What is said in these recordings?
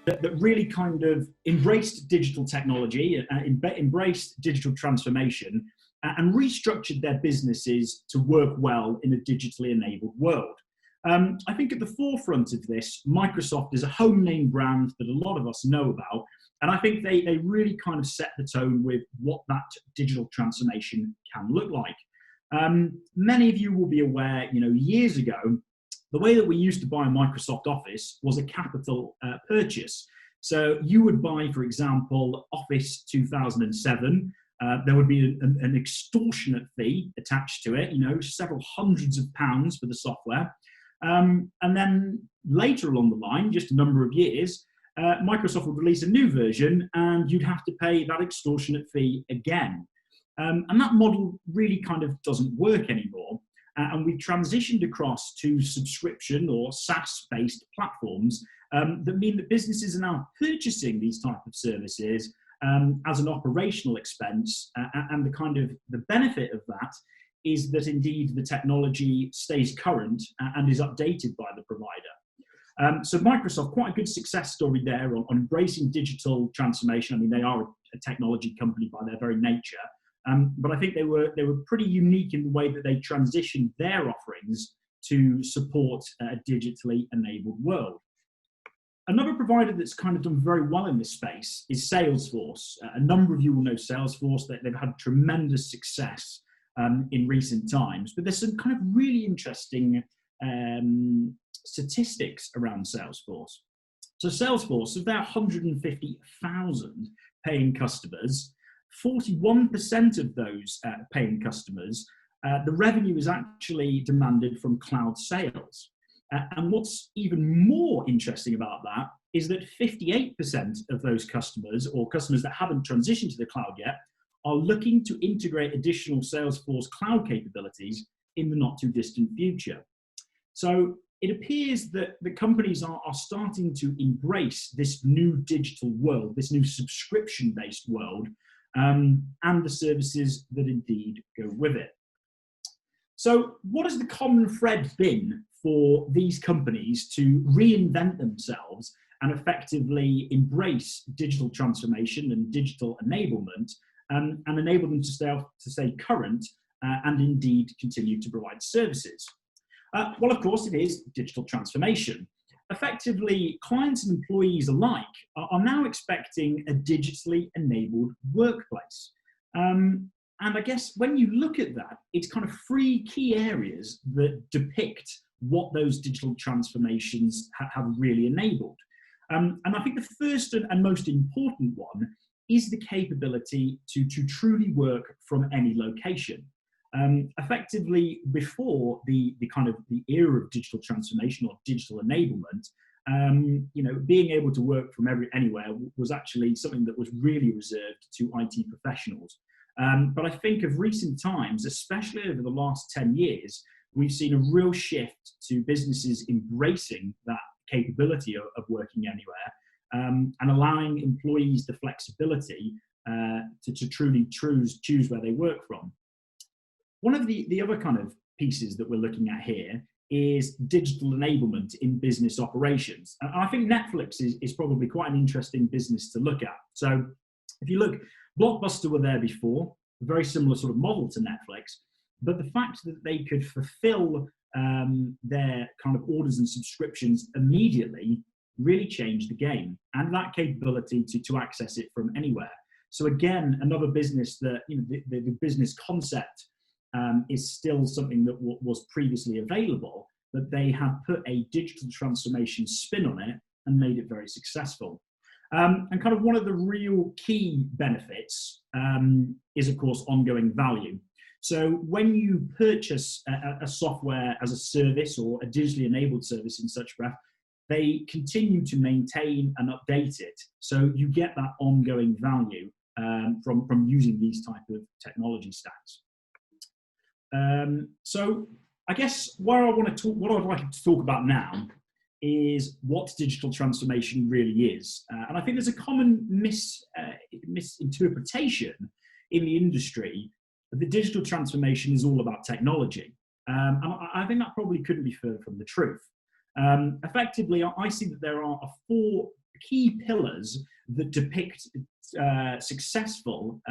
that really kind of embraced digital technology, embraced digital transformation, and restructured their businesses to work well in a digitally enabled world. I think at the forefront of this, Microsoft is a home name brand that a lot of us know about, and I think they really kind of set the tone with what that digital transformation can look like. Many of you will be aware, years ago, the way that we used to buy a Microsoft Office was a capital purchase. So you would buy, for example, Office 2007. There would be an extortionate fee attached to it, several hundreds of pounds for the software. And then later along the line, just a number of years, Microsoft would release a new version and you'd have to pay that extortionate fee again. And that model really kind of doesn't work anymore. And we've transitioned across to subscription or SaaS-based platforms that mean that businesses are now purchasing these type of services as an operational expense. And the benefit of that is that indeed the technology stays current and is updated by the provider. So Microsoft, quite a good success story there on embracing digital transformation. I mean, they are a technology company by their very nature. But I think they were pretty unique in the way that they transitioned their offerings to support a digitally enabled world. Another provider that's kind of done very well in this space is Salesforce. A number of you will know Salesforce. They've had tremendous success in recent times, but there's some kind of really interesting statistics around Salesforce. So Salesforce, of their 150,000 paying customers, 41% of those paying customers, the revenue is actually demanded from cloud sales. And what's even more interesting about that is that 58% of those customers, or customers that haven't transitioned to the cloud yet, are looking to integrate additional Salesforce cloud capabilities in the not too distant future. So it appears that the companies are starting to embrace this new digital world, this new subscription-based world, and the services that indeed go with it. So what has the common thread been for these companies to reinvent themselves and effectively embrace digital transformation and digital enablement, and enable them to stay current and indeed continue to provide services? Well, of course, it is digital transformation. Effectively, clients and employees alike are now expecting a digitally enabled workplace. And I guess when you look at that, it's kind of three key areas that depict what those digital transformations have really enabled. And I think the first and most important one is the capability to truly work from any location. Effectively, before the era of digital transformation or digital enablement, being able to work from anywhere was actually something that was really reserved to IT professionals. But I think of recent times, especially over the last 10 years, we've seen a real shift to businesses embracing that capability of working anywhere, and allowing employees the flexibility to truly choose where they work from. One of the other kind of pieces that we're looking at here is digital enablement in business operations. And I think Netflix is probably quite an interesting business to look at. So if you look, Blockbuster were there before, a very similar sort of model to Netflix, but the fact that they could fulfill their kind of orders and subscriptions immediately really changed the game, and that capability to access it from anywhere. So again, another business that, the business concept is still something that was previously available, but they have put a digital transformation spin on it and made it very successful. And kind of one of the real key benefits is, of course, ongoing value. So when you purchase a software as a service or a digitally enabled service in such breath, they continue to maintain and update it. So you get that ongoing value from using these type of technology stacks. So I guess what I'd like to talk about now is what digital transformation really is. And I think there's a common misinterpretation in the industry that the digital transformation is all about technology. And I think that probably couldn't be further from the truth. Effectively, I see that there are four key pillars that depict successful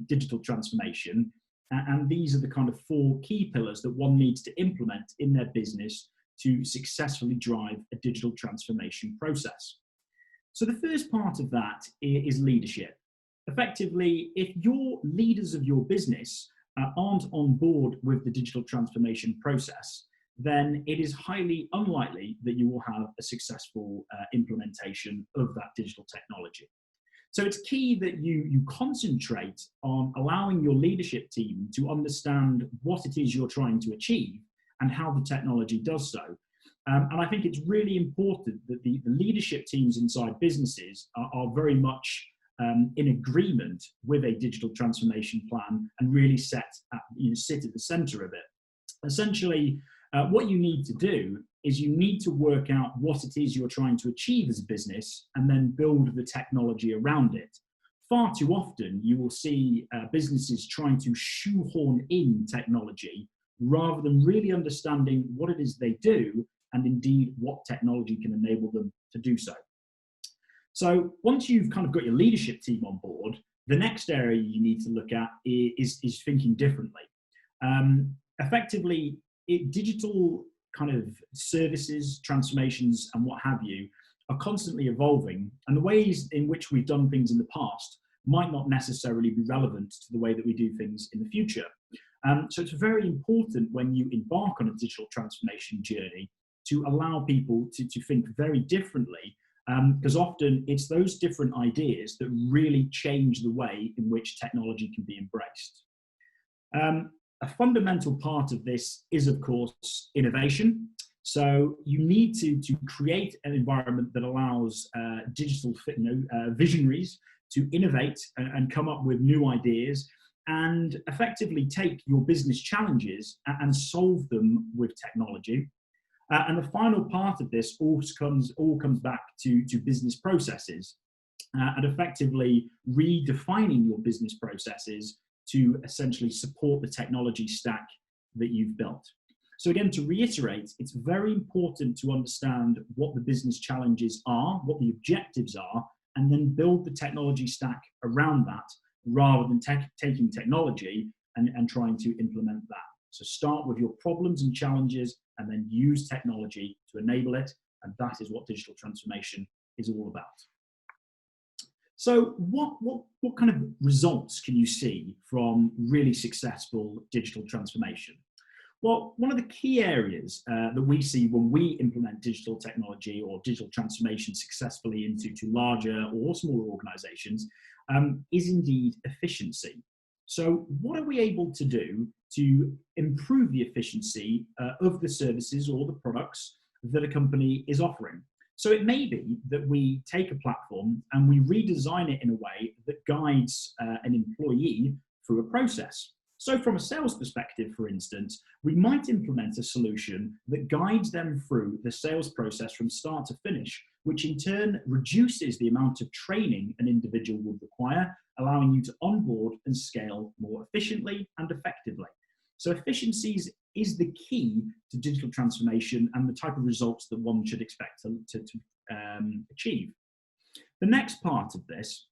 digital transformation. And these are the kind of 4 key pillars that one needs to implement in their business to successfully drive a digital transformation process. So the first part of that is leadership. Effectively, if your leaders of your business aren't on board with the digital transformation process, then it is highly unlikely that you will have a successful implementation of that digital technology. So it's key that you concentrate on allowing your leadership team to understand what it is you're trying to achieve and how the technology does so. And I think it's really important that the leadership teams inside businesses are very much in agreement with a digital transformation plan and really sit at the center of it. Essentially, what you need to do is you need to work out what it is you're trying to achieve as a business and then build the technology around it. Far too often, you will see businesses trying to shoehorn in technology rather than really understanding what it is they do and indeed what technology can enable them to do so. So once you've kind of got your leadership team on board, the next area you need to look at is thinking differently. Effectively, digital kind of services, transformations, and what have you are constantly evolving, and the ways in which we've done things in the past might not necessarily be relevant to the way that we do things in the future. So it's very important when you embark on a digital transformation journey to allow people to think very differently, because often it's those different ideas that really change the way in which technology can be embraced. A fundamental part of this is, of course, innovation. So you need to create an environment that allows digital visionaries to innovate and come up with new ideas and effectively take your business challenges and solve them with technology. And the final part of this all comes back to business processes and effectively redefining your business processes to essentially support the technology stack that you've built. So again, to reiterate, it's very important to understand what the business challenges are, what the objectives are, and then build the technology stack around that rather than taking technology and trying to implement that. So start with your problems and challenges and then use technology to enable it. And that is what digital transformation is all about. So what kind of results can you see from really successful digital transformation? Well, one of the key areas that we see when we implement digital technology or digital transformation successfully into larger or smaller organizations is indeed efficiency. So what are we able to do to improve the efficiency of the services or the products that a company is offering? So it may be that we take a platform and we redesign it in a way that guides an employee through a process. So from a sales perspective, for instance, we might implement a solution that guides them through the sales process from start to finish, which in turn reduces the amount of training an individual would require, allowing you to onboard and scale more efficiently and effectively. So efficiencies is the key to digital transformation and the type of results that one should expect to achieve. The next part of this,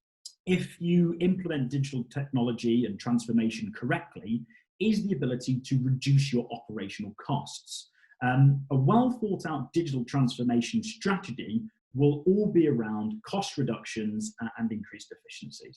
if you implement digital technology and transformation correctly, is the ability to reduce your operational costs. A well thought out digital transformation strategy will all be around cost reductions and increased efficiencies.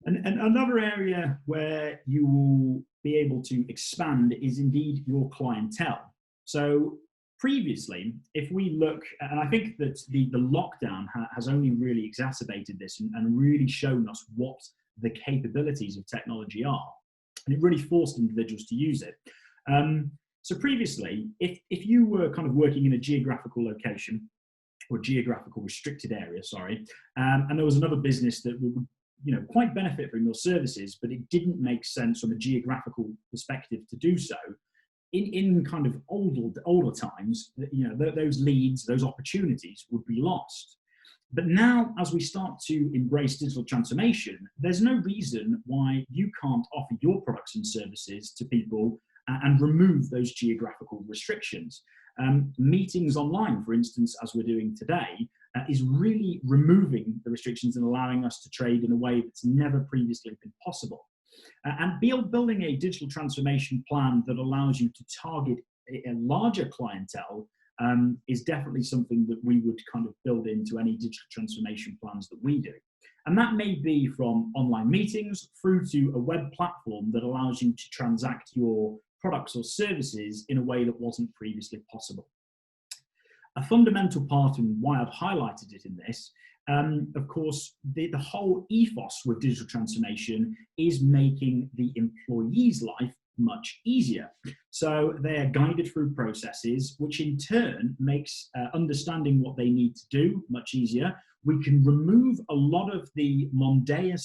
And another area where you will be able to expand is indeed your clientele. So previously, if we look, and I think that the lockdown has only really exacerbated this and really shown us what the capabilities of technology are. And it really forced individuals to use it. So previously, if you were kind of working in a geographical location, or geographical restricted area, and there was another business that would quite benefit from your services, but it didn't make sense from a geographical perspective to do so. In kind of older times, those leads, those opportunities would be lost. But now, as we start to embrace digital transformation, there's no reason why you can't offer your products and services to people and remove those geographical restrictions. Meetings online, for instance, as we're doing today, is really removing the restrictions and allowing us to trade in a way that's never previously been possible. And building a digital transformation plan that allows you to target a larger clientele is definitely something that we would kind of build into any digital transformation plans that we do. And that may be from online meetings through to a web platform that allows you to transact your products or services in a way that wasn't previously possible. A fundamental part and why I've highlighted it in this, of course, the whole ethos with digital transformation is making the employee's life much easier. So they are guided through processes, which in turn makes understanding what they need to do much easier. We can remove a lot of the mundane,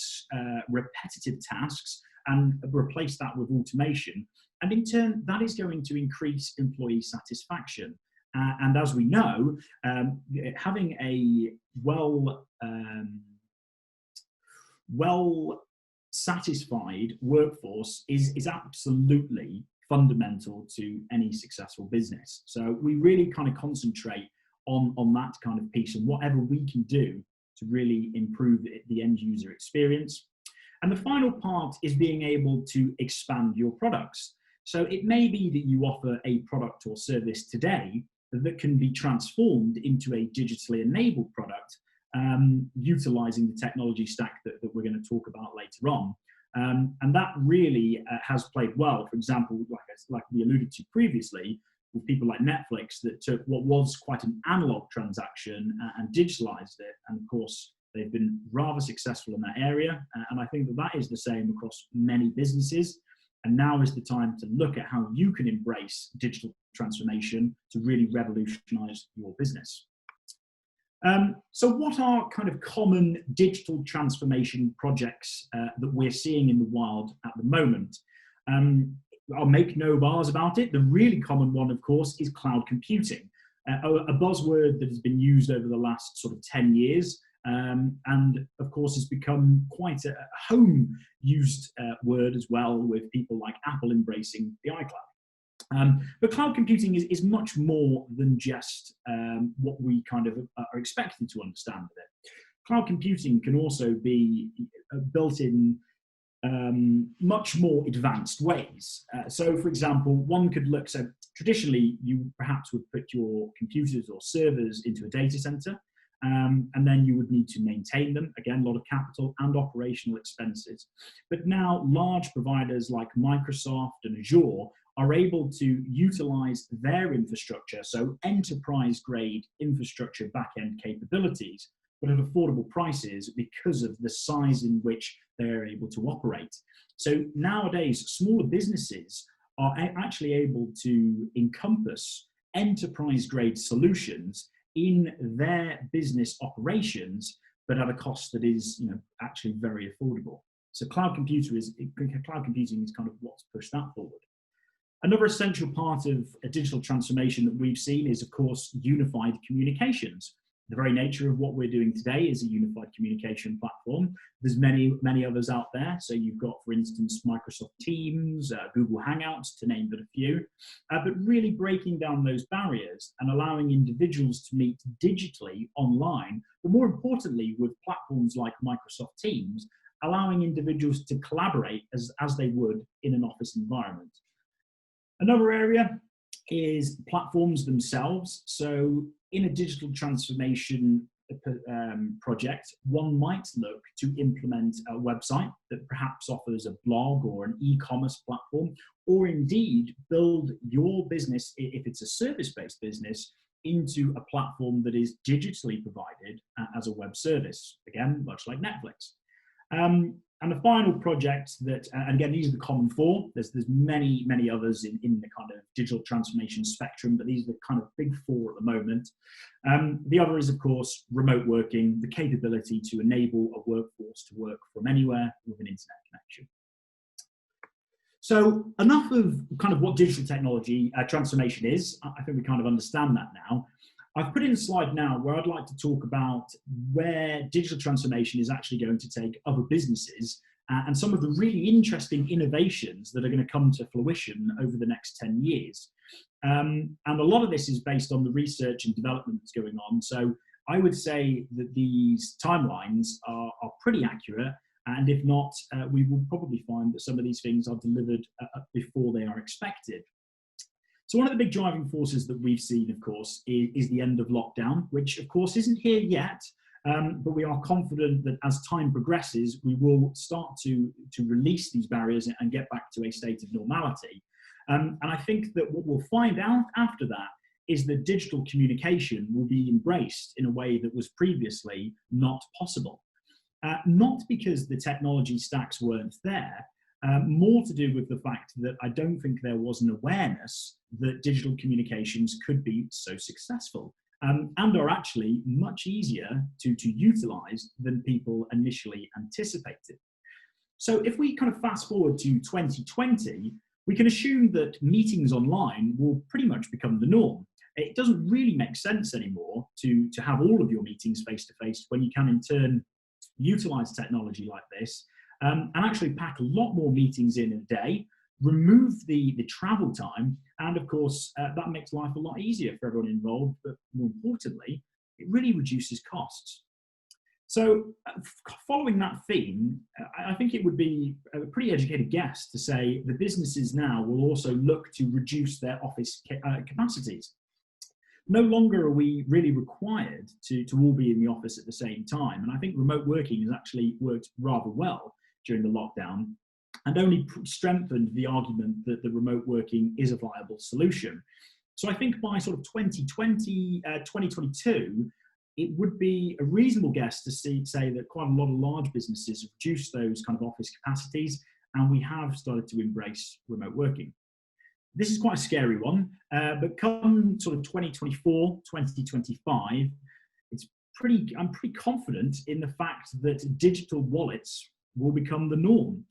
repetitive tasks and replace that with automation. And in turn, that is going to increase employee satisfaction. And as we know, having a well-satisfied workforce is absolutely fundamental to any successful business. So we really kind of concentrate on that kind of piece and whatever we can do to really improve the end user experience. And the final part is being able to expand your products. So it may be that you offer a product or service today that can be transformed into a digitally enabled product, utilizing the technology stack that we're going to talk about later on. And that really has played well. For example, like we alluded to previously, with people like Netflix that took what was quite an analog transaction and digitalized it. And of course, they've been rather successful in that area. And I think that is the same across many businesses. And now is the time to look at how you can embrace digital transformation to really revolutionize your business. So what are kind of common digital transformation projects that we're seeing in the wild at the moment? I'll make no bars about it. The really common one, of course, is cloud computing, a buzzword that has been used over the last sort of 10 years. And of course has become quite a home-used word as well, with people like Apple embracing the iCloud. But cloud computing is much more than just what we kind of are expected to understand with it. Cloud computing can also be built in much more advanced ways. So for example, one could look, so traditionally you perhaps would put your computers or servers into a data center. And then you would need to maintain them. Again, a lot of capital and operational expenses. But now large providers like Microsoft and Azure are able to utilize their infrastructure, so enterprise-grade infrastructure back-end capabilities, but at affordable prices because of the size in which they're able to operate. So nowadays, smaller businesses are actually able to encompass enterprise-grade solutions in their business operations, but at a cost that is, actually very affordable. So cloud computing is kind of what's pushed that forward. Another essential part of a digital transformation that we've seen is, of course, unified communications. The very nature of what we're doing today is a unified communication platform. There's many, many others out there. So you've got, for instance, Microsoft Teams, Google Hangouts, to name but a few, but really breaking down those barriers and allowing individuals to meet digitally online, but more importantly, with platforms like Microsoft Teams, allowing individuals to collaborate as they would in an office environment. Another area is platforms themselves. So in a digital transformation project, one might look to implement a website that perhaps offers a blog or an e-commerce platform, or indeed build your business, if it's a service-based business, into a platform that is digitally provided as a web service, again, much like Netflix. And the final project that, and again, these are the common four. There's many, many others in the kind of digital transformation spectrum, but these are the kind of big four at the moment. The other is, of course, remote working, the capability to enable a workforce to work from anywhere with an internet connection. So enough of kind of what digital technology transformation is. I think we kind of understand that now. I've put in a slide now where I'd like to talk about where digital transformation is actually going to take other businesses and some of the really interesting innovations that are going to come to fruition over the next 10 years. And a lot of this is based on the research and development that's going on. So I would say that these timelines are pretty accurate, and if not, we will probably find that some of these things are delivered before they are expected. So one of the big driving forces that we've seen, of course, is the end of lockdown, which of course isn't here yet, but we are confident that as time progresses, we will start to release these barriers and get back to a state of normality. And I think that what we'll find out after that is that digital communication will be embraced in a way that was previously not possible. Not because the technology stacks weren't there, more to do with the fact that I don't think there was an awareness that digital communications could be so successful, and are actually much easier to utilize than people initially anticipated. So if we kind of fast forward to 2020, we can assume that meetings online will pretty much become the norm. It doesn't really make sense anymore to have all of your meetings face-to-face when you can in turn utilize technology like this, and actually pack a lot more meetings in a day, remove the travel time, and of course, that makes life a lot easier for everyone involved, but more importantly, it really reduces costs. So following that theme, I think it would be a pretty educated guess to say the businesses now will also look to reduce their office capacities. No longer are we really required to all be in the office at the same time. And I think remote working has actually worked rather well during the lockdown, and only strengthened the argument that the remote working is a viable solution. So I think by sort of 2020, 2022, it would be a reasonable guess to say that quite a lot of large businesses have reduced those kind of office capacities, and we have started to embrace remote working. This is quite a scary one, but come sort of 2024, 2025, I'm pretty confident in the fact that digital wallets will become the norm.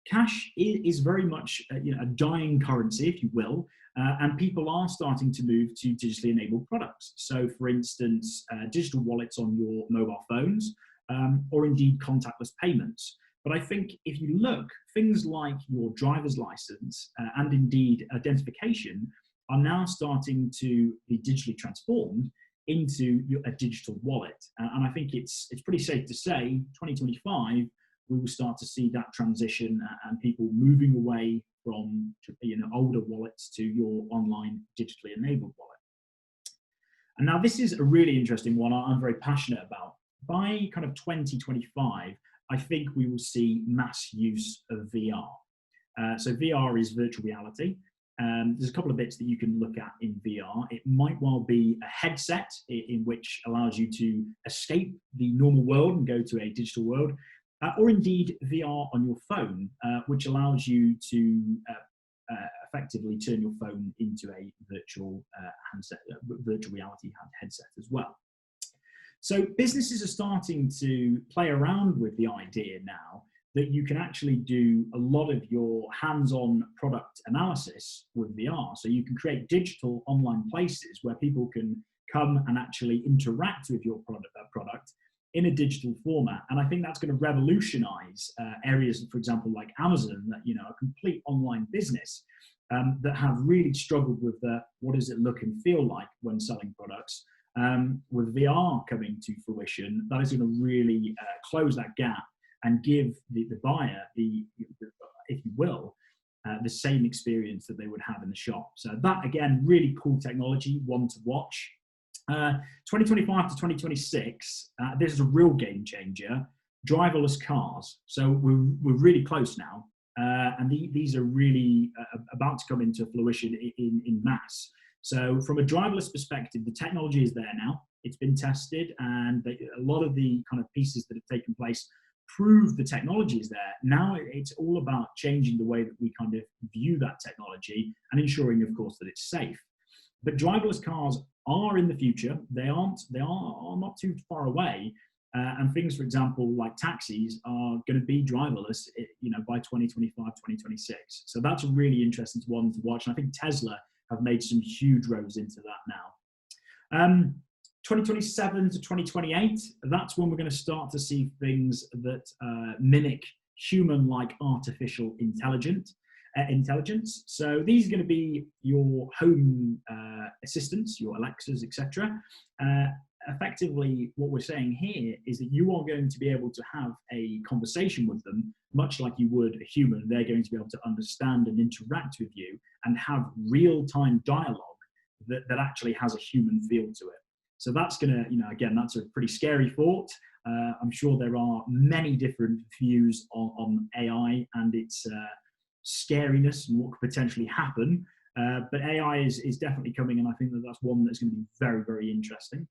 Cash is very much a dying currency, if you will, and people are starting to move to digitally enabled products. So, for instance, digital wallets on your mobile phones, or indeed contactless payments. But I think if you look, things like your driver's license and indeed identification are now starting to be digitally transformed into a digital wallet. And I think it's pretty safe to say 2025, we will start to see that transition and people moving away from older wallets to your online digitally enabled wallet. And now this is a really interesting one I'm very passionate about. By kind of 2025, I think we will see mass use of VR. So VR is virtual reality. There's a couple of bits that you can look at in VR. It might well be a headset in which allows you to escape the normal world and go to a digital world, or indeed VR on your phone, which allows you to effectively turn your phone into a virtual handset, virtual reality headset as well. So businesses are starting to play around with the idea now that you can actually do a lot of your hands-on product analysis with VR. So you can create digital online places where people can come and actually interact with your product in a digital format. And I think that's going to revolutionize areas, for example, like Amazon, that, a complete online business that have really struggled with what does it look and feel like when selling products. With VR coming to fruition, that is going to really close that gap and give the buyer, if you will, the same experience that they would have in the shop. So that, again, really cool technology, one to watch. 2025 to 2026, this is a real game changer, driverless cars. So we're really close now, and these are really about to come into fruition in mass. So from a driverless perspective, the technology is there now. It's been tested, and a lot of the kind of pieces that have taken place prove the technology is there. Now it's all about changing the way that we kind of view that technology and ensuring, of course, that it's safe. But driverless cars are in the future. They are not too far away. And things, for example, like taxis are going to be driverless, by 2025, 2026. So that's a really interesting one to watch. And I think Tesla have made some huge roads into that now. 2027 to 2028, that's when we're going to start to see things that mimic human-like artificial intelligence. So these are going to be your home assistants, your Alexas, etc. effectively what we're saying here is that you are going to be able to have a conversation with them, much like you would a human. They're going to be able to understand and interact with you and have real-time dialogue that actually has a human feel to it. So that's going to, again, that's a pretty scary thought. I'm sure there are many different views on AI and its scariness and what could potentially happen. But AI is definitely coming, and I think that's one that's going to be very, very interesting.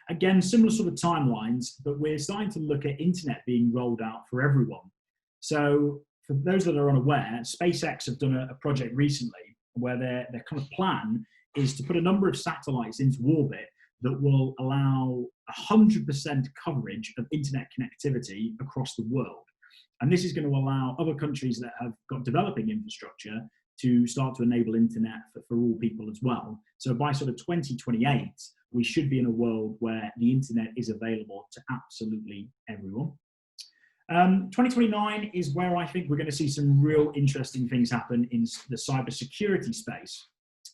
Again, similar sort of timelines, but we're starting to look at internet being rolled out for everyone. So for those that are unaware, SpaceX have done a project recently where their kind of plan is to put a number of satellites into orbit that will allow 100% coverage of internet connectivity across the world. And this is going to allow other countries that have got developing infrastructure to start to enable internet for all people as well. So by sort of 2028, we should be in a world where the internet is available to absolutely everyone. 2029 is where I think we're going to see some real interesting things happen in the cybersecurity space.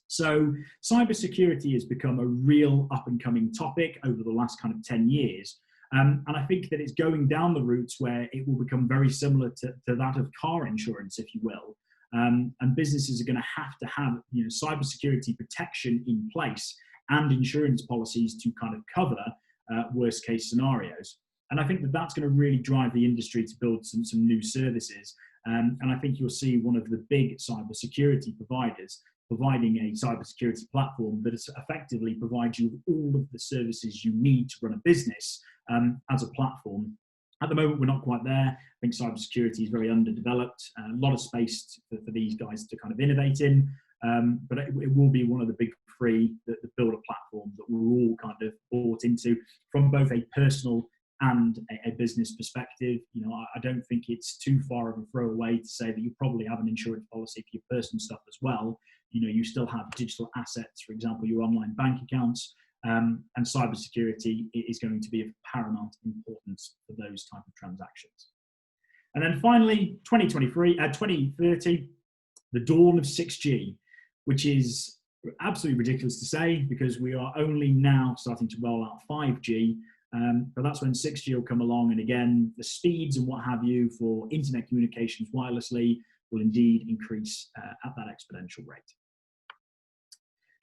So cybersecurity has become a real up-and-coming topic over the last kind of 10 years. And I think that it's going down the routes where it will become very similar to that of car insurance, if you will. And businesses are going to have cybersecurity protection in place and insurance policies to kind of cover worst case scenarios. And I think that that's going to really drive the industry to build some new services. And I think you'll see one of the big cybersecurity providers providing a cybersecurity platform that effectively provides you with all of the services you need to run a business as a platform. At the moment, we're not quite there. I think cybersecurity is very underdeveloped. A lot of space for these guys to kind of innovate in, but it will be one of the big three that build a platform that we're all kind of bought into from both a personal and a business perspective. I don't think it's too far of a throwaway to say that you probably have an insurance policy for your personal stuff as well. You still have digital assets, for example, your online bank accounts, and cybersecurity is going to be of paramount importance for those type of transactions. And then finally, 2030, the dawn of 6G, which is absolutely ridiculous to say because we are only now starting to roll out 5G. But that's when 6G will come along, and again, the speeds and what have you for internet communications wirelessly will indeed increase at that exponential rate.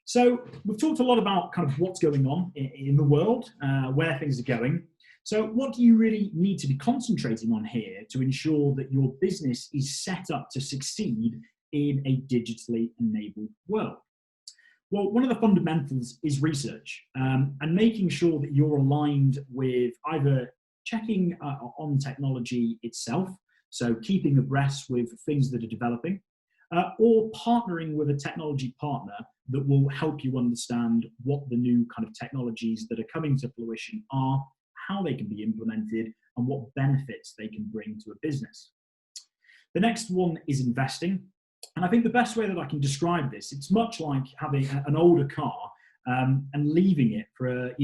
So we've talked a lot about kind of what's going on in the world, where things are going. So what do you really need to be concentrating on here to ensure that your business is set up to succeed in a digitally enabled world? Well, one of the fundamentals is research and making sure that you're aligned with either checking on technology itself, so keeping abreast with things that are developing, or partnering with a technology partner that will help you understand what the new kind of technologies that are coming to fruition are, how they can be implemented, and what benefits they can bring to a business. The next one is investing. And I think the best way that I can describe this, it's much like having an older car and leaving it for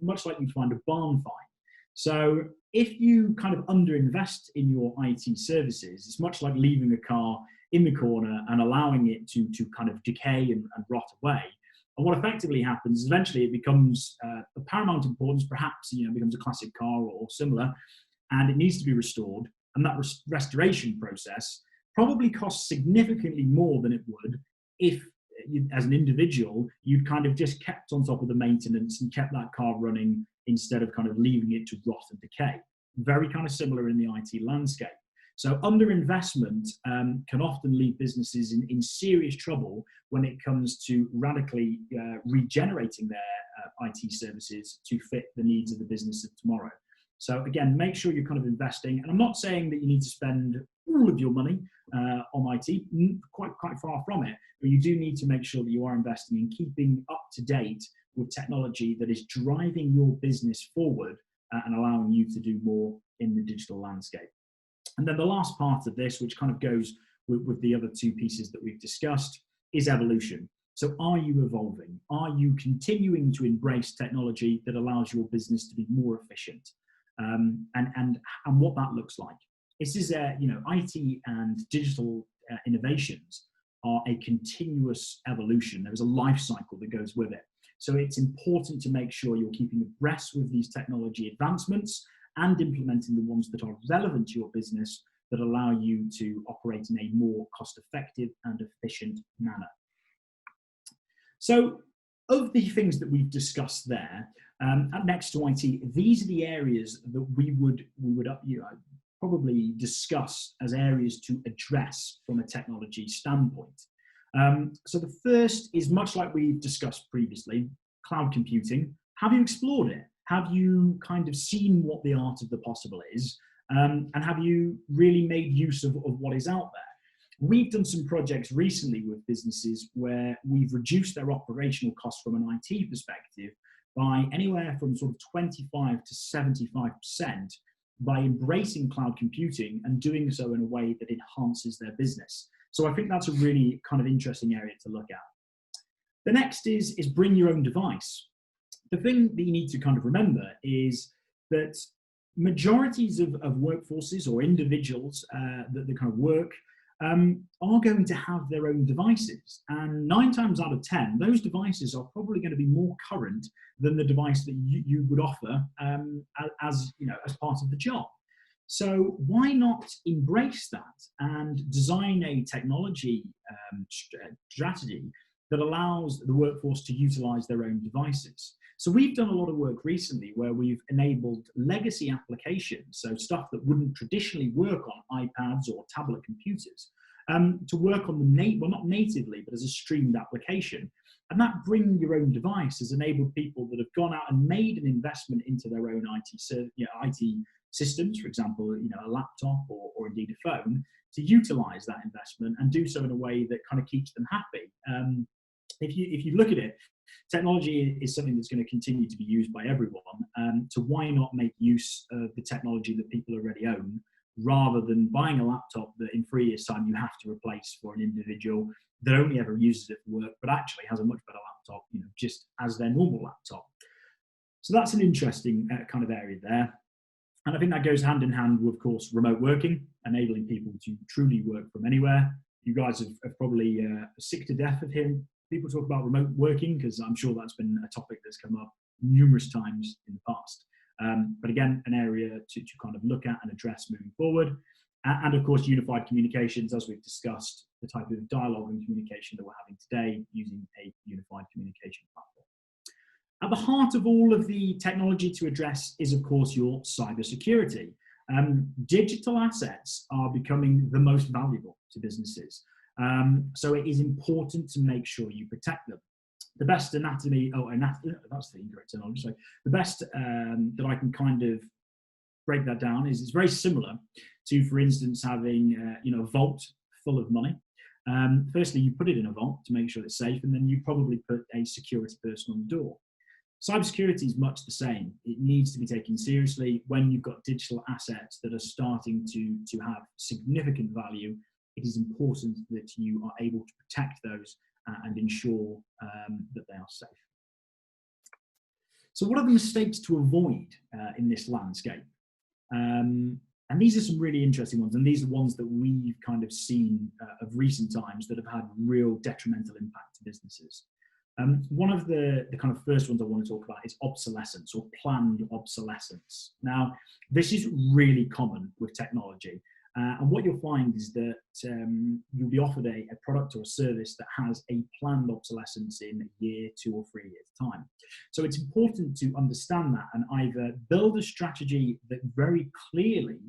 much like you find a barn find. So if you kind of underinvest in your IT services, it's much like leaving a car in the corner and allowing it to kind of decay and rot away. And what effectively happens is eventually it becomes of paramount importance, perhaps becomes a classic car or similar, and it needs to be restored. And that restoration process probably costs significantly more than it would if, as an individual, you'd kind of just kept on top of the maintenance and kept that car running instead of kind of leaving it to rot and decay. Very kind of similar in the IT landscape. So underinvestment can often leave businesses in serious trouble when it comes to radically regenerating their IT services to fit the needs of the business of tomorrow. So again, make sure you're kind of investing. And I'm not saying that you need to spend all of your money on IT, quite far from it, but you do need to make sure that you are investing in keeping up to date with technology that is driving your business forward and allowing you to do more in the digital landscape. And then the last part of this, which kind of goes with the other two pieces that we've discussed, is evolution. So are you evolving? Are you continuing to embrace technology that allows your business to be more efficient? And what that looks like. This is, IT and digital innovations are a continuous evolution. There is a life cycle that goes with it. So it's important to make sure you're keeping abreast with these technology advancements and implementing the ones that are relevant to your business that allow you to operate in a more cost-effective and efficient manner. So of the things that we've discussed there, at Next to IT, these are the areas that we would probably discuss as areas to address from a technology standpoint. So the first is much like we discussed previously, cloud computing. Have you explored it? Have you kind of seen what the art of the possible is? And have you really made use of what is out there? We've done some projects recently with businesses where we've reduced their operational costs from an IT perspective by anywhere from sort of 25 to 75% by embracing cloud computing and doing so in a way that enhances their business. So I think that's a really kind of interesting area to look at. The next is bring your own device. The thing that you need to kind of remember is that majorities of workforces or individuals that kind of work are going to have their own devices, and 9 times out of 10 those devices are probably going to be more current than the device that you would offer as part of the job. So why not embrace that and design a technology strategy that allows the workforce to utilize their own devices? So we've done a lot of work recently where we've enabled legacy applications, so stuff that wouldn't traditionally work on iPads or tablet computers, to work on them, well, not natively, but as a streamed application. And that bring your own device has enabled people that have gone out and made an investment into their own IT systems, for example, a laptop or indeed a phone, to utilize that investment and do so in a way that kind of keeps them happy. If you look at it, technology is something that's going to continue to be used by everyone. So why not make use of the technology that people already own, rather than buying a laptop that in 3 years' time you have to replace for an individual that only ever uses it for work, but actually has a much better laptop, just as their normal laptop. So that's an interesting kind of area there. And I think that goes hand in hand with, of course, remote working, enabling people to truly work from anywhere. You guys have probably sick to death of hearing people talk about remote working, because I'm sure that's been a topic that's come up numerous times in the past. But again, an area to kind of look at and address moving forward. And of course, unified communications, as we've discussed, the type of dialogue and communication that we're having today using a unified communication platform. At the heart of all of the technology to address is, of course, your cybersecurity. Digital assets are becoming the most valuable to businesses. So it is important to make sure you protect them. The best that's the incorrect terminology. So the best that I can kind of break that down is it's very similar to, for instance, having a vault full of money. Firstly, you put it in a vault to make sure it's safe, and then you probably put a security person on the door. Cybersecurity is much the same. It needs to be taken seriously when you've got digital assets that are starting to have significant value. It is important that you are able to protect those and ensure that they are safe. So what are the mistakes to avoid in this landscape? And these are some really interesting ones, and these are ones that we've kind of seen of recent times that have had real detrimental impact to businesses. One of the kind of first ones I want to talk about is obsolescence or planned obsolescence. Now, this is really common with technology. And what you'll find is that you'll be offered a product or a service that has a planned obsolescence in a year, 2 or 3 years' time. So it's important to understand that and either build a strategy that very clearly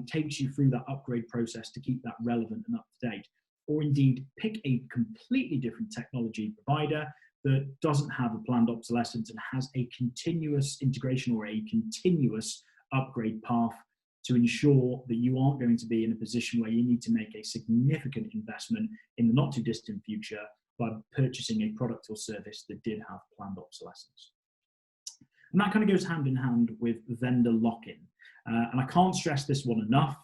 takes you through that upgrade process to keep that relevant and up to date, or indeed pick a completely different technology provider that doesn't have a planned obsolescence and has a continuous integration or a continuous upgrade path to ensure that you aren't going to be in a position where you need to make a significant investment in the not too distant future by purchasing a product or service that did have planned obsolescence. And that kind of goes hand in hand with vendor lock-in. And I can't stress this one enough.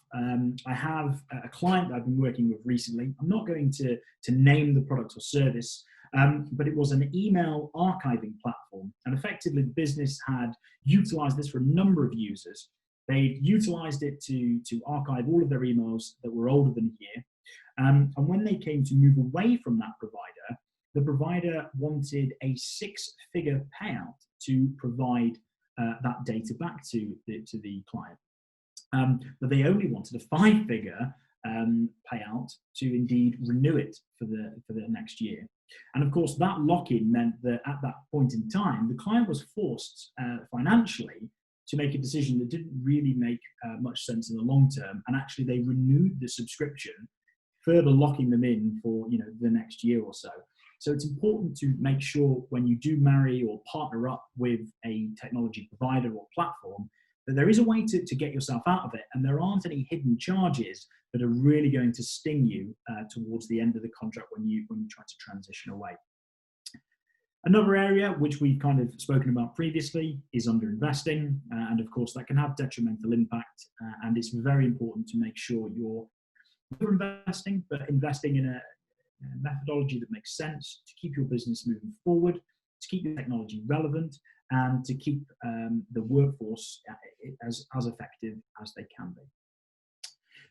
I have a client that I've been working with recently. I'm not going to name the product or service, but it was an email archiving platform. And effectively, the business had utilized this for a number of users. They utilized it to archive all of their emails that were older than a year. And when they came to move away from that provider, the provider wanted a six-figure payout to provide that data back to the client. But they only wanted a five-figure payout to indeed renew it for the next year. And of course, that lock-in meant that at that point in time, the client was forced financially to make a decision that didn't really make much sense in the long term. And actually, they renewed the subscription, further locking them in for the next year or so. So it's important to make sure when you do marry or partner up with a technology provider or platform that there is a way to get yourself out of it, and there aren't any hidden charges that are really going to sting you towards the end of the contract when you try to transition away. Another area which we've kind of spoken about previously is underinvesting, and of course that can have detrimental impact, and it's very important to make sure you're investing, but investing in a methodology that makes sense to keep your business moving forward, to keep the technology relevant, and to keep the workforce as effective as they can be.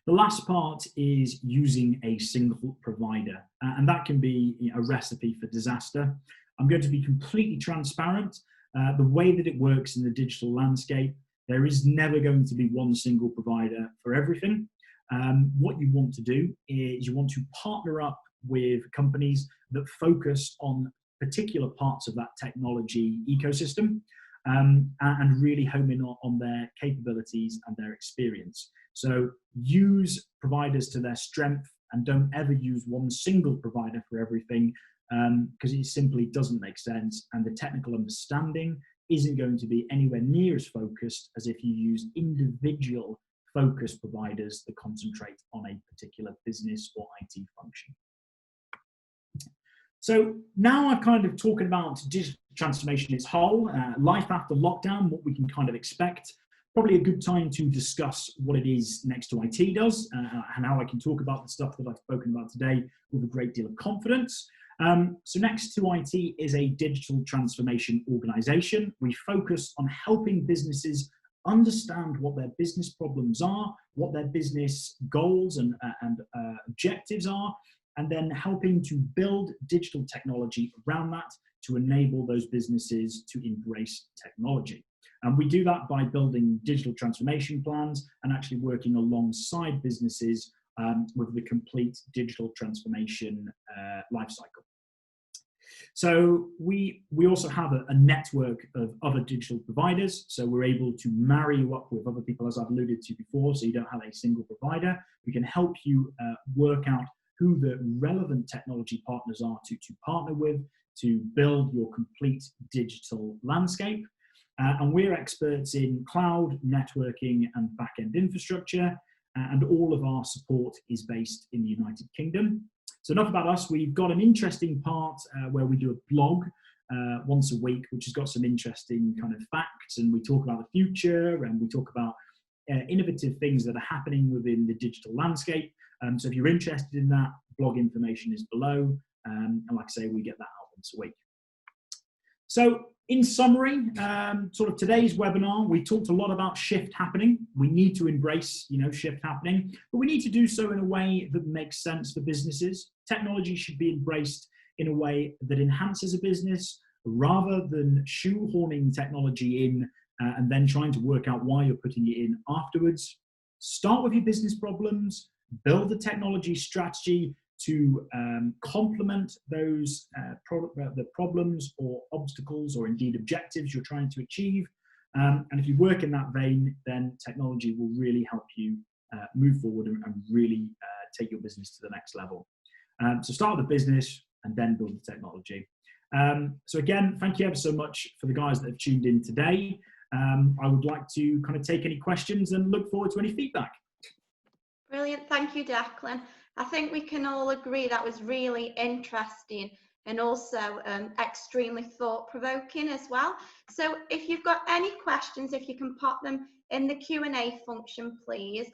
The last part is using a single provider, and that can be a recipe for disaster. I'm going to be completely transparent. The way that it works in the digital landscape, there is never going to be one single provider for everything. What you want to do is you want to partner up with companies that focus on particular parts of that technology ecosystem and really home in on their capabilities and their experience. So use providers to their strength and don't ever use one single provider for everything because it simply doesn't make sense, and the technical understanding isn't going to be anywhere near as focused as if you use individual focus providers that concentrate on a particular business or IT function. So now I've kind of talking about digital transformation in its whole, life after lockdown, what we can kind of expect. Probably a good time to discuss what it is Next to IT does and how I can talk about the stuff that I've spoken about today with a great deal of confidence. So Next to IT is a digital transformation organization. We focus on helping businesses understand what their business problems are, what their business goals and objectives are, and then helping to build digital technology around that to enable those businesses to embrace technology. And we do that by building digital transformation plans and actually working alongside businesses with the complete digital transformation lifecycle. So we also have a network of other digital providers. So we're able to marry you up with other people, as I've alluded to before, so you don't have a single provider. We can help you work out who the relevant technology partners are to partner with to build your complete digital landscape. And we're experts in cloud, networking, and back-end infrastructure, and all of our support is based in the United Kingdom. So enough about us. We've got an interesting part where we do a blog once a week, which has got some interesting kind of facts, and we talk about the future, and we talk about innovative things that are happening within the digital landscape. So if you're interested in that, blog information is below, and like I say, we get that out once a week. So in summary, sort of today's webinar, we talked a lot about shift happening. We need to embrace, shift happening, but we need to do so in a way that makes sense for businesses. Technology should be embraced in a way that enhances a business rather than shoehorning technology in and then trying to work out why you're putting it in afterwards. Start with your business problems, build a technology strategy to complement those the problems or obstacles or indeed objectives you're trying to achieve. And if you work in that vein, then technology will really help you move forward and really take your business to the next level. So start with the business and then build the technology. So again, thank you ever so much for the guys that have tuned in today. I would like to kind of take any questions and look forward to any feedback. Brilliant. Thank you, Declan. I think we can all agree that was really interesting and also extremely thought-provoking as well. So if you've got any questions, if you can pop them in the Q&A function, please.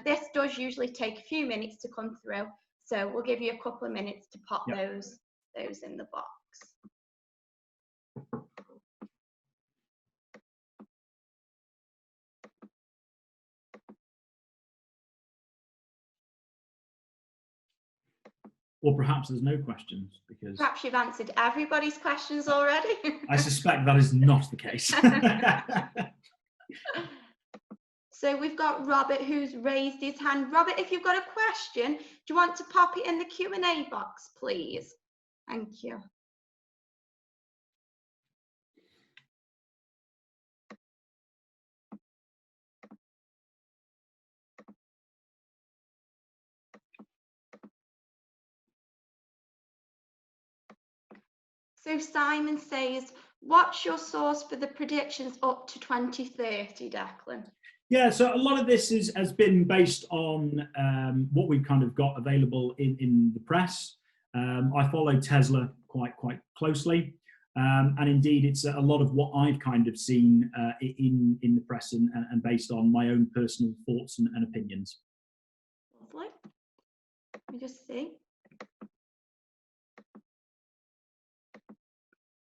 This does usually take a few minutes to come through, so we'll give you a couple of minutes to pop those in the box. Or perhaps there's no questions, because Perhaps you've answered everybody's questions already. I suspect that is not the case. So we've got Robert who's raised his hand. Robert, if you've got a question, do you want to pop it in the Q&A box, please? Thank you. So Simon says, what's your source for the predictions up to 2030, Declan? Yeah, so a lot of this has been based on what we've kind of got available in the press. I follow Tesla quite closely, and indeed it's a lot of what I've kind of seen in the press and based on my own personal thoughts and opinions. Lovely. Let me just see.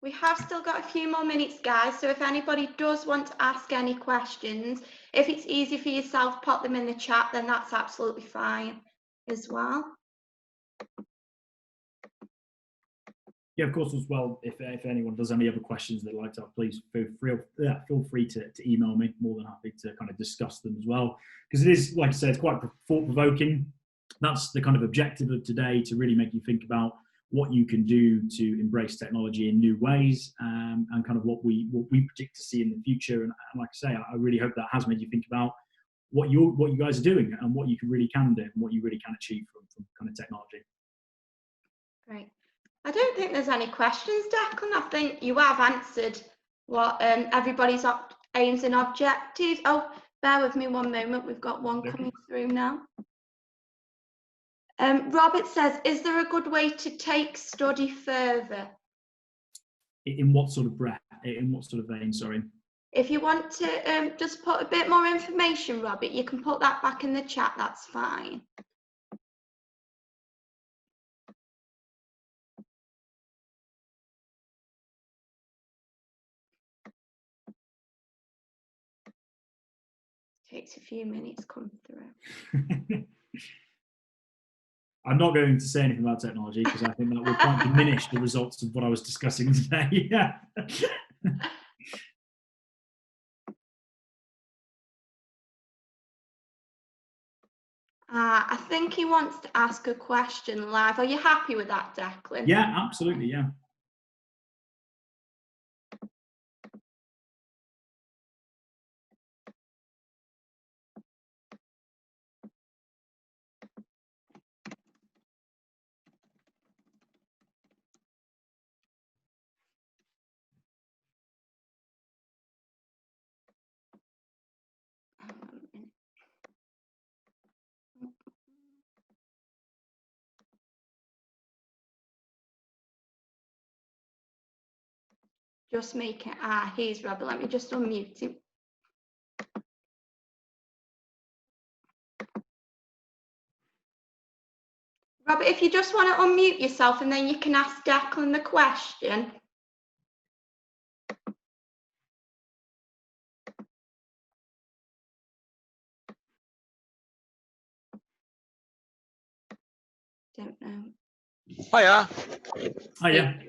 We have still got a few more minutes, guys, so if anybody does want to ask any questions, if it's easy for yourself, pop them in the chat, then that's absolutely fine as well. Yeah, of course, as well, if anyone does any other questions they'd like to have, please feel free to email me. More than happy to kind of discuss them as well, because it is, like I said, it's quite thought-provoking. That's the kind of objective of today, to really make you think about what you can do to embrace technology in new ways, and kind of what we predict to see in the future. And like I say, I really hope that has made you think about what you guys are doing and what you really can do and what you really can achieve from kind of technology. Great. I don't think there's any questions, Declan. I think you have answered what everybody's aims and objectives. Oh, bear with me one moment. We've got one coming through now. Robert says, is there a good way to take study further? In what sort of breath? In what sort of vein, sorry? If you want to just put a bit more information, Robert, you can put that back in the chat, that's fine. Takes a few minutes to come through. I'm not going to say anything about technology, because I think that would quite diminish the results of what I was discussing today. Yeah. I think he wants to ask a question live. Are you happy with that, Declan? Yeah, absolutely, yeah. Just make it, here's Robert, let me just unmute him. Robert, if you just want to unmute yourself and then you can ask Declan the question. Don't know. Hiya. Hiya.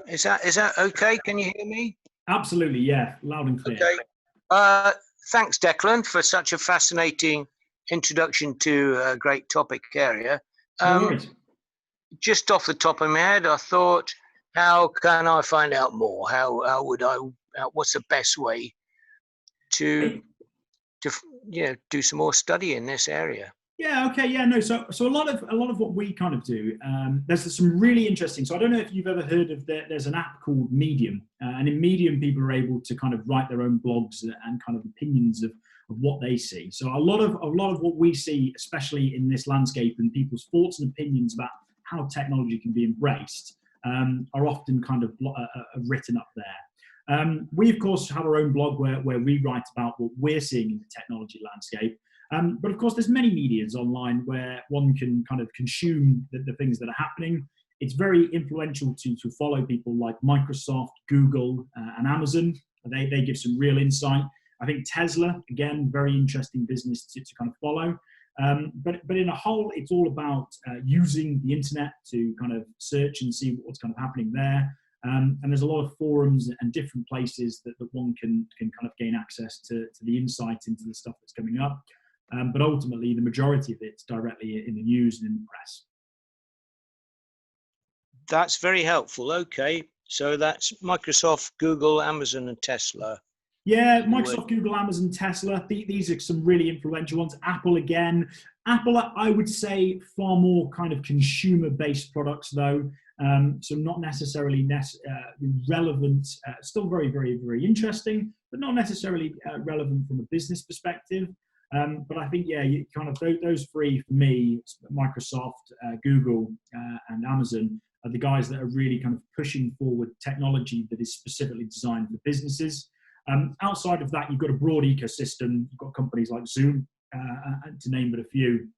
Is that okay? Can you hear me? Absolutely, yeah, loud and clear. Okay. Thanks, Declan, for such a fascinating introduction to a great topic area. No worries. Just off the top of my head, I thought, how can I find out more? How would I? What's the best way to do some more study in this area? Yeah. Okay. Yeah. No. So a lot of what we kind of do. There's some really interesting. So I don't know if you've ever heard of there's an app called Medium, and in Medium, people are able to kind of write their own blogs and kind of opinions of what they see. So a lot of what we see, especially in this landscape, and people's thoughts and opinions about how technology can be embraced, are often kind of written up there. We of course have our own blog where we write about what we're seeing in the technology landscape. But of course, there's many medias online where one can kind of consume the things that are happening. It's very influential to follow people like Microsoft, Google, and Amazon. They give some real insight. I think Tesla, again, very interesting business to kind of follow. But in a whole, it's all about using the internet to kind of search and see what's kind of happening there. And there's a lot of forums and different places that one can kind of gain access to the insight into the stuff that's coming up. But ultimately, the majority of it's directly in the news and in the press. That's very helpful. Okay, so that's Microsoft, Google, Amazon, and Tesla. Yeah, Microsoft, Google, Amazon, Tesla. These are some really influential ones. Apple again. Apple, I would say, far more kind of consumer-based products, though. So not necessarily relevant. Still very, very, very interesting, but not necessarily relevant from a business perspective. But I think, yeah, you kind of those three for me, Microsoft, Google, and Amazon, are the guys that are really kind of pushing forward technology that is specifically designed for businesses. Outside of that, you've got a broad ecosystem. You've got companies like Zoom, to name but a few,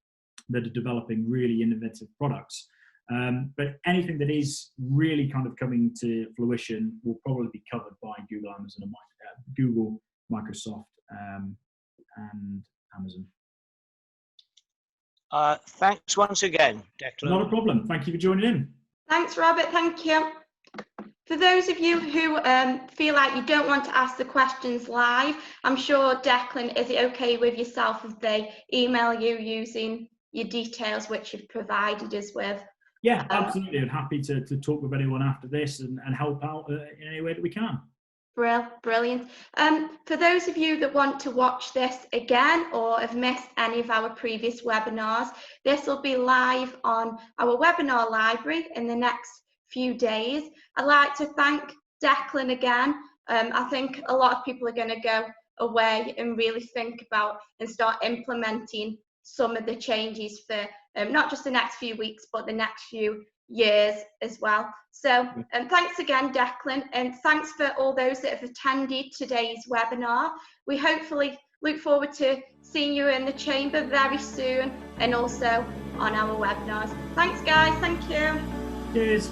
that are developing really innovative products. But anything that is really kind of coming to fruition will probably be covered by Google, Amazon, and Google, Microsoft, and Amazon. Thanks once again, Declan. Not a problem. Thank you for joining in. Thanks, Robert. Thank you. For those of you who feel like you don't want to ask the questions live, I'm sure, Declan, is it okay with yourself if they email you using your details which you've provided us with? Yeah, absolutely. I'm happy to talk with anyone after this and help out in any way that we can. Brilliant. For those of you that want to watch this again or have missed any of our previous webinars, this will be live on our webinar library in the next few days. I'd like to thank Declan again. I think a lot of people are going to go away and really think about and start implementing some of the changes for not just the next few weeks, but the next few years as well. So thanks again, Declan, and thanks for all those that have attended today's webinar. We hopefully look forward to seeing you in the chamber very soon and also on our webinars. Thanks, guys. Thank you. Cheers.